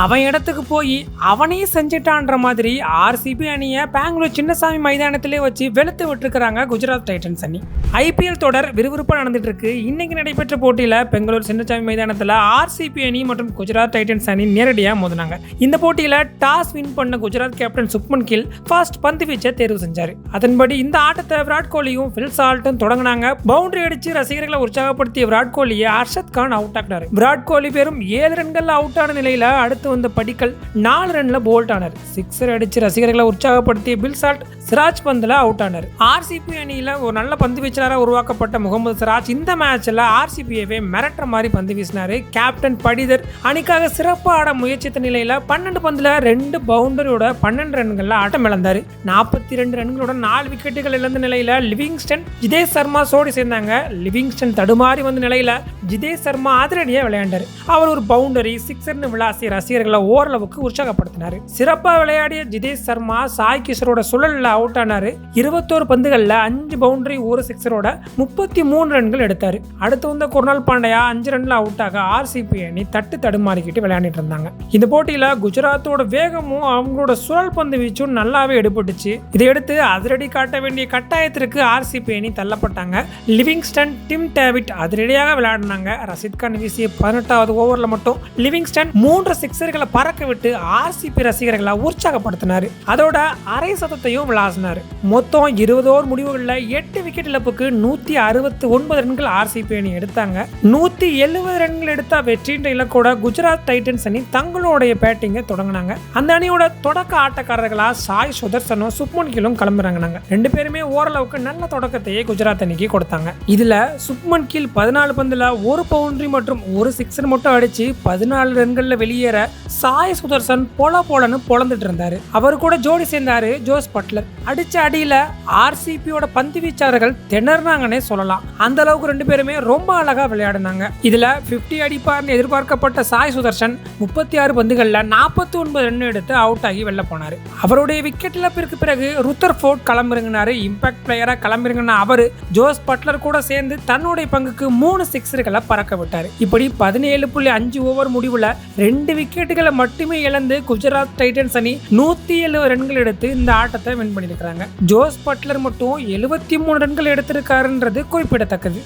அவன் இடத்துக்கு போய் அவனே செஞ்சிட்டான்ற மாதிரி ஆர்சிபி அணியை பெங்களூர் சின்னசாமி மைதானத்திலே வச்சு வெளுத்து விட்டுருக்காங்க குஜராத் டைட்டன்ஸ் அணி. ஐபிஎல் தொடர் விறுவிறுப்பாக நடந்துட்டு இருக்கு. இன்னைக்கு நடைபெற்ற போட்டியில் பெங்களூர் சின்னசாமி மைதானத்தில் ஆர்சிபி அணி மற்றும் குஜராத் டைட்டன்ஸ் அணி நேரடியாக மோதினாங்க. இந்த போட்டியில் டாஸ் வின் பண்ண குஜராத் கேப்டன் சுப்மன் கில் ஃபர்ஸ்ட் பந்து வீச்சை தேர்வு செஞ்சார். அதன்படி இந்த ஆட்டத்தை விராட் கோலியும் ஃபில் சால்ட்டும் தொடங்கினாங்க. பவுண்டரி அடிச்சு ரசிகர்களை உற்சாகப்படுத்திய விராட் கோலியை அர்ஷத் கான் அவுட் ஆக்கினார். விராட் கோலி வெறும் 7 ரன்கள் அவுட் ஆன நிலையில அடுத்து வந்த படிக்கல் 4 ரன்ல போல்ட் ஆனார். சிக்ஸர் அடிச்சு ரசிகர்களை உற்சாகப்படுத்திய பில் சால்ட் சிராஜ் பந்துல அவுட் ஆனார். ஆர்சிபி அணியில ஒரு நல்ல பந்து வீச்சாளராக உருவாக்கப்பட்ட முகமது சிராஜ் இந்த மேட்ச்ல ஆர்சிபியை மிரட்டுற மாதிரி பந்து வீசினாரு. கேப்டன் படிதர் அணிக்காக சிறப்பாக ஆட முயற்சித்த நிலையில 12 பந்துல 2 பவுண்டரியோட 12 ரன்கள்ல ஆட்டம் இழந்தாரு. 42 ரன்களோட 4 விக்கெட்டுகள் இழந்த நிலையில லிவிங்ஸ்டன் ஜிதேஷ் சர்மா சோடி சேர்ந்தாங்க. லிவிங்ஸ்டன் தடுமாறி வந்த நிலையில ஜிதேஷ் சர்மா அதிரடியா விளையாண்டாரு. அவர் ஒரு பவுண்டரி சிக்ஸர்னு விளாசி ரசிகர்களை ஓரளவுக்கு உற்சாகப்படுத்தினாரு. சிறப்பா விளையாடிய ஜிதேஷ் சர்மா சாய் கிஷோரோட சுழல்ல அவுட் ஆனாரு. 21 பந்துகள்ல 5 பவுண்டரி 1 சிக்ஸரோட 33 ரன்கள் எடுத்தாரு. அடுத்து வந்த குர்னால் பாண்டியா 5 ரன்ல அவுட் ஆக ஆர்சிபி அணி தடுமாறிக்கிட்டு விளையாடிட்டு இருந்தாங்க. இந்த போட்டியில குஜராத்தோட வேகமும் அவங்களோட சுழல் பந்து வீச்சும் நல்லாவே எடுபட்டுச்சு. இதையடுத்து அதிரடி காட்ட வேண்டிய கட்டாயத்திற்கு ஆர்சிபி அணி தள்ளப்பட்டாங்க. லிவிங்ஸ்டன் டிம் டேவிட் அதிரடியாக விளையாடினாங்க. ரஷீத் கான் வீசிய 18வது ஓவர்ல மட்டும் லிவிங்ஸ்டன் 3 சிக்ஸர்களை பறக்க விட்டு ஆர்சிபி ரசிகர்களை உற்சாகப்படுத்தினாரு. அதோட அரை சதத்தையும் விளாசினாரு. மொத்தம் 20 ஓவர் முடிவுகளில் 8 விக்கெட் இழப்புக்கு 169 ரன்கள் ஆர்சிபி அணி எடுத்தாங்க. 170 ரன்கள் எடுத்த வெற்றின்ற இலக்கோட குஜராத் டைட்டன்ஸ் அணி தங்களுடைய பேட்டிங்கை தொடங்கினாங்க. அந்த அணியோட தொடக்க ஆட்டக்காரர்களா சாய் சுதர்சனும் சுப்மன் கில்லும் கிளம்புறாங்க. 2 பேருமே ஓரளவுக்கு நல்ல தொடக்கத்தையே குஜராத் அணிக்கு கொடுத்தாங்க. இதுல சுப்மன் கில் 14 பந்துல 1 பவுண்டரி மற்றும் 1 சிக்ஸர் மட்டும் அடிச்சு 14 ரன்கள்ல வெளியேற சாய் சுதர்சன் போலன்னு பொழந்துட்டு இருந்தாரு. அவர் கூட ஜோடி சேர்ந்தாரு ஜோஸ் பட்லர். அடிச்ச அடியில ஆர்சிபியோட பந்து வீச்சாளர்கள் திணறினாங்கன்னே சொல்லலாம். அந்த அளவுக்கு 2 பேருமே ரொம்ப அழகா விளையாடினாங்க. இதுல 50 அடிப்பார்னு எதிர்பார்க்கப்பட்ட சாய் சுதர்சன் 36 பந்துகள்ல 49 ரன் எடுத்து அவுட் ஆகி வெளில போனாரு. அவருடைய விக்கெட் இழப்பிற்கு பிறகு ருத்தர்ஃபோர்ட் களமிறங்கினாரு. இம்பாக்ட் பிளேயரா களமிறங்கின அவரு ஜோஸ் பட்லர் கூட சேர்ந்து தன்னுடைய பங்குக்கு 3 சிக்ஸர்களை பறக்க விட்டாரு. இப்படி 17.5 ஓவர் முடிவுல 2 விக்கெட்டுகளை மட்டுமே இழந்து குஜராத் டைட்டன்ஸ் அணி 170 ரன்கள் எடுத்து இந்த ஆட்டத்தை வின் பண்ணிருக்காங்க. ஜோஸ் பட்லர் மட்டும் 73 ரன்கள் எடுத்திருக்காருன்றது குறிப்பிடத்தக்கது.